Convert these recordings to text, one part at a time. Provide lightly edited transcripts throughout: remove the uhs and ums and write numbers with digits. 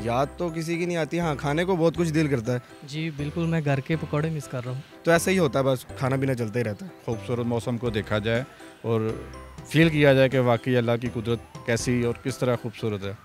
याद तो किसी की नहीं आती, हाँ खाने को बहुत कुछ दिल करता है। जी बिल्कुल, मैं घर के पकौड़े मिस कर रहा हूँ। तो ऐसा ही होता है, बस खाना पीना चलता ही रहता है। खूबसूरत मौसम को देखा जाए और फील किया जाए कि वाकई अल्लाह की कुदरत कैसी और किस तरह खूबसूरत है।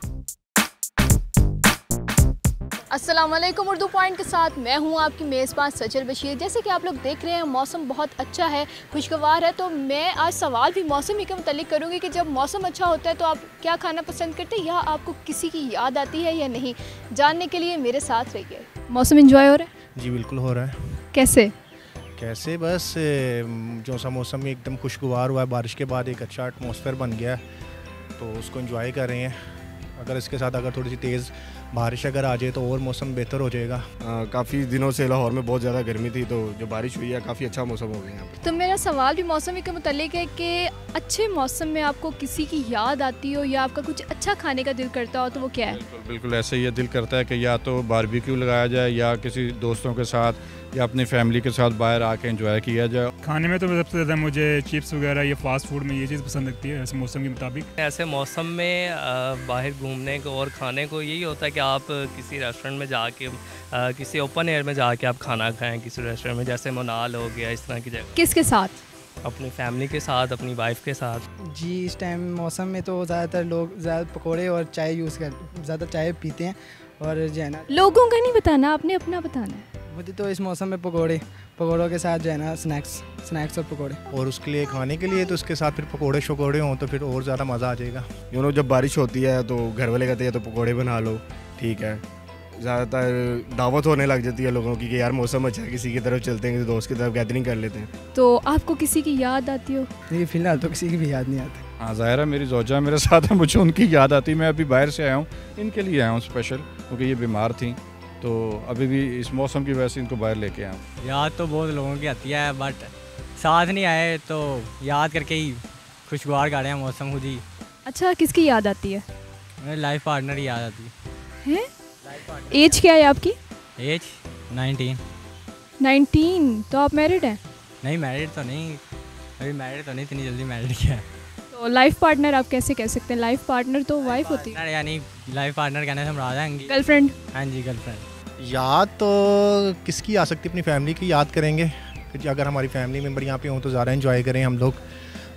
अस्सलाम वालेकुम। उर्दू पॉइंट के साथ मैं हूं आपकी मेज़बान सजल बशीर। जैसे कि आप लोग देख रहे हैं मौसम बहुत अच्छा है, खुशगवार है। तो मैं आज सवाल भी मौसम ही के मुतालिक करूंगी कि जब मौसम अच्छा होता है तो आप क्या खाना पसंद करते हैं या आपको किसी की याद आती है या नहीं। जानने के लिए मेरे साथ रहिए। मौसम इंजॉय हो रहा है? जी बिल्कुल हो रहा है। कैसे बस जो सा मौसम एकदम खुशगवार हुआ है, बारिश के बाद एक अच्छा एटमॉस्फेयर बन गया है, तो उसको एंजॉय कर रहे हैं। अगर इसके साथ अगर थोड़ी सी तेज़ बारिश अगर आ जाए तो और मौसम बेहतर हो जाएगा। काफ़ी दिनों से लाहौर में बहुत ज़्यादा गर्मी थी, तो जो बारिश हुई है काफ़ी अच्छा मौसम हो गया यहाँ पे। तो मेरा सवाल भी मौसम ही के मुतालिक है कि अच्छे मौसम में आपको किसी की याद आती हो या आपका कुछ अच्छा खाने का दिल करता हो तो वो क्या है? बिल्कुल ऐसे ही दिल करता है कि या तो बारबेक्यू लगाया जाए या किसी दोस्तों के साथ या अपनी फैमिली के साथ बाहर आके एंजॉय किया जाए। खाने में तो सबसे ज़्यादा मुझे चिप्स वगैरह ये फास्ट फूड में ये चीज़ पसंद लगती है ऐसे मौसम के मुताबिक। ऐसे मौसम में बाहर घूमने को और खाने को यही होता है कि आप किसी रेस्टोरेंट में जाके किसी ओपन एयर में जाके आप खाना खाएं, किसी रेस्टोरेंट में, जैसे मनाल हो गया, इस तरह की जगह। किसके साथ? अपनी फैमिली के साथ, अपनी वाइफ के साथ। जी इस टाइम मौसम में तो ज़्यादातर लोग ज़्यादा पकोड़े और चाय ज़्यादा चाय पीते हैं। और जो है ना, लोगों का नहीं बताना, आपने अपना बताना है। मुझे तो इस मौसम में पकोड़ों के साथ जो है ना स्नैक्स और पकोड़े। और उसके लिए खाने के लिए तो उसके साथ फिर पकोड़े शकोड़े हों तो फिर और ज़्यादा मज़ा आ जाएगा। जब बारिश होती है तो घर वाले कहते हैं तो पकौड़े बना लो, ठीक है। ज़्यादातर दावत होने लग जाती है लोगों की कि यार मौसम अच्छा है, किसी की तरफ चलते हैं, किसी दोस्त की तरफ गैदरिंग कर लेते हैं। तो आपको किसी की याद आती हो? नहीं फ़िलहाल तो किसी की भी याद नहीं आती। हाँ ज़ाहिर है, मेरी ज़ौजा मेरे साथ है, मुझे उनकी याद आती। मैं अभी बाहर से आया हूँ, इनके लिए आया हूँ स्पेशल, क्योंकि ये बीमार थी, तो अभी भी इस मौसम की वजह से इनको बाहर लेके आया हूँ। याद तो बहुत लोगों की आती है, बट साथ नहीं आए तो याद करके ही खुशगवार कर रहे हैं मौसम खुद ही। अच्छा, किसकी याद आती है? मेरे लाइफ पार्टनर की याद आती है। एज क्या है आपकी? एज 19। 19? तो आप मैरिड हैं? नहीं मैरिड तो नहीं, अभी मैरिड तो नहीं, इतनी जल्दी मैरिड किया है। तो लाइफ पार्टनर आप कैसे कह सकते हैं? लाइफ पार्टनर तो वाइफ होती है। यानी लाइफ पार्टनर कहने से हम आ जाएंगे। गर्लफ्रेंड? हाँ जी गर्लफ्रेंड। याद तो किसकी आ सकती है, अपनी फैमिली की याद करेंगे। अगर हमारी फैमिली मेम्बर यहाँ पे हों तो ज़्यादा एंजॉय करें हम लोग।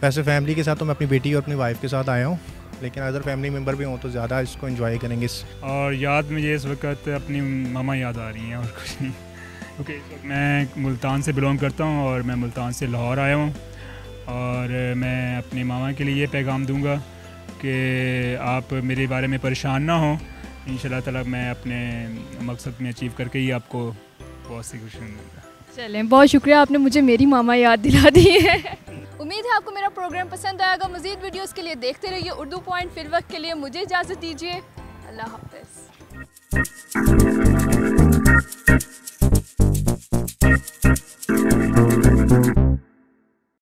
वैसे फैमिली के साथ तो मैं अपनी बेटी और अपनी वाइफ के साथ आया हूँ, लेकिन अदर फैमिली मेम्बर भी हों तो ज़्यादा इसको एंजॉय करेंगे। और याद मुझे इस वक्त अपनी मामा याद आ रही हैं और कुछ नहीं, क्योंकि मैं मुल्तान से बिलोंग करता हूँ और मैं मुल्तान से लाहौर आया हूँ। और मैं अपनी मामा के लिए ये पैगाम दूँगा कि आप मेरे बारे में परेशान ना हो। इंशाल्लाह ताला मैं अपने मकसद में अचीव करके ही आपको बहुत सी खुशी दूँगा। चलें, बहुत शुक्रिया, आपने मुझे मेरी मामा याद दिला दी है। उम्मीद है आपको मेरा प्रोग्राम पसंद आएगा। मज़ीद वीडियोस के लिए देखते रहिए उर्दू पॉइंट। फिल वक्त के लिए मुझे इजाज़त दीजिए। अल्लाह हाफ़िज़।